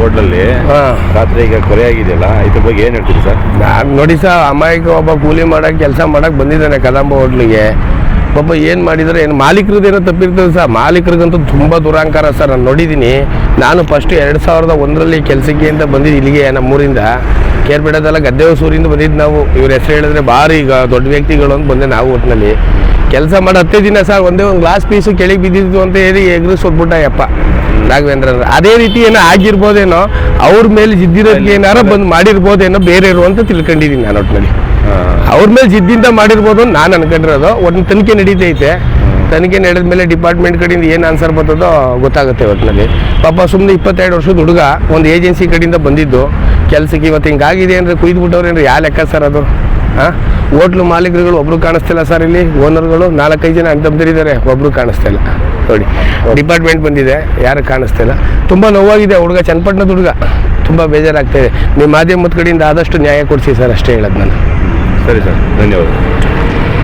ಹೋಟ್ಲಲ್ಲಿ ರಾತ್ರಿ ಈಗ ಕೊಲೆ ಆಗಿದೆಯಲ್ಲ ಇದ್ರ ಬಗ್ಗೆ ಏನು ಹೇಳ್ತೀರಿ ಸರ್? ನಾನು ನೋಡಿ ಸರ್, ಅಮಾಯಕ ಒಬ್ಬ ಕೂಲಿ ಮಾಡಕ್ಕೆ ಕೆಲಸ ಮಾಡಕ್ಕೆ ಬಂದಿದ್ದಾನೆ ಕದಂಬ ಹೋಟ್ಲಿಗೆ. ಪಾಪ ಏನು ಮಾಡಿದರೆ ಏನು ಮಾಲೀಕರದ್ದೇನೋ ತಪ್ಪಿರ್ತದೆ ಸರ್. ಮಾಲೀಕರಿಗಂತೂ ತುಂಬ ದುರಾಂಕಾರ ಸರ್. ನಾನು ನೋಡಿದ್ದೀನಿ. ನಾನು ಫಸ್ಟ್ 2001 ಕೆಲಸಕ್ಕೆ ಅಂತ ಬಂದಿದ್ದು ಇಲ್ಲಿಗೆ ನಮ್ಮೂರಿಂದ. ಕೇರ್ಪೇಟೆದಲ್ಲ ಗದ್ದೆ ಹೊಸೂರಿಂದ ಬಂದಿದ್ದು ನಾವು. ಇವ್ರ ಹೆಸರು ಹೇಳಿದ್ರೆ ಭಾರಿ ಈಗ ದೊಡ್ಡ ವ್ಯಕ್ತಿಗಳು ಅಂತ ಬಂದೆ ನಾವು ಒಟ್ಟಿನಲ್ಲಿ ಕೆಲಸ ಮಾಡಿ 10 ದಿನ ಸರ್. ಒಂದೇ ಒಂದು ಗ್ಲಾಸ್ ಪೀಸು ಕೆಳಗೆ ಬಿದ್ದಿದ್ದು ಅಂತ ಹೇಳಿ ಎಗ್ರಿಸೋದ್ಬಿಟ್ಟ ಯಪ್ಪ ರಾಘವೇಂದ್ರ. ಅದೇ ರೀತಿ ಏನೋ ಆಗಿರ್ಬೋದೇನೋ, ಅವ್ರ ಮೇಲೆ ಜಿದ್ದಿರೋದಕ್ಕೆ ಏನಾರ ಬಂದು ಮಾಡಿರ್ಬೋದೇನೋ ಬೇರೆಯವರು ಅಂತ ತಿಳ್ಕೊಂಡಿದ್ದೀನಿ ನಾನು ಒಟ್ಟಿನಲ್ಲಿ. ಅವ್ರ ಮೇಲೆ ಜಿದ್ದಿಂದ ಮಾಡಿರ್ಬೋದು ಅಂತ ನಾನು ಅನ್ಕೊಂಡಿರೋದು. ಒಂದು ತನಿಖೆ ನಡೀತೈತೆ. ತನಿಖೆ ನಡೆದ ಮೇಲೆ ಡಿಪಾರ್ಟ್ಮೆಂಟ್ ಕಡೆಯಿಂದ ಏನು ಆನ್ಸರ್ ಬರ್ತದೋ ಗೊತ್ತಾಗುತ್ತೆ ಒಟ್ಟಿನಲ್ಲಿ. ಪಾಪ ಸುಮ್ಮನೆ 22 ವರ್ಷದ ಹುಡುಗ ಒಂದು ಏಜೆನ್ಸಿ ಕಡೆಯಿಂದ ಬಂದಿದ್ದು ಕೆಲಸಕ್ಕೆ. ಇವತ್ತು ಹಿಂಗಾಗಿದೆ ಅಂದರೆ ಕುಯ್ದುಬಿಟ್ಟವ್ರೇನ್ರಿ ಯಾವ ಲೆಕ್ಕ ಸರ್ ಅದು? ಹೋಟ್ಲು ಮಾಲೀಕರುಗಳು ಒಬ್ಬರು ಕಾಣಿಸ್ತಿಲ್ಲ ಸರ್. ಇಲ್ಲಿ ಓನರ್ಗಳು 4-5 ಜನ ಅಂತಂದಿದ್ದಾರೆ, ಒಬ್ಬರು ಕಾಣಿಸ್ತಾ ಇಲ್ಲ ನೋಡಿ. ಡಿಪಾರ್ಟ್ಮೆಂಟ್ ಬಂದಿದೆ, ಯಾರು ಕಾಣಿಸ್ತಾ ಇಲ್ಲ. ತುಂಬ ನೋವಾಗಿದೆ. ಹುಡುಗ ಚನ್ನಪಟ್ಟಣದ ಹುಡುಗ, ತುಂಬ ಬೇಜಾರಾಗ್ತಾಯಿದೆ. ನಿಮ್ಮ ಮಾಧ್ಯಮದ ಕಡೆಯಿಂದ ಆದಷ್ಟು ನ್ಯಾಯ ಕೊಡಿಸಿ ಸರ್, ಅಷ್ಟೇ ಹೇಳೋದು ನಾನು. ಸರಿ ಸರ್, ಧನ್ಯವಾದ.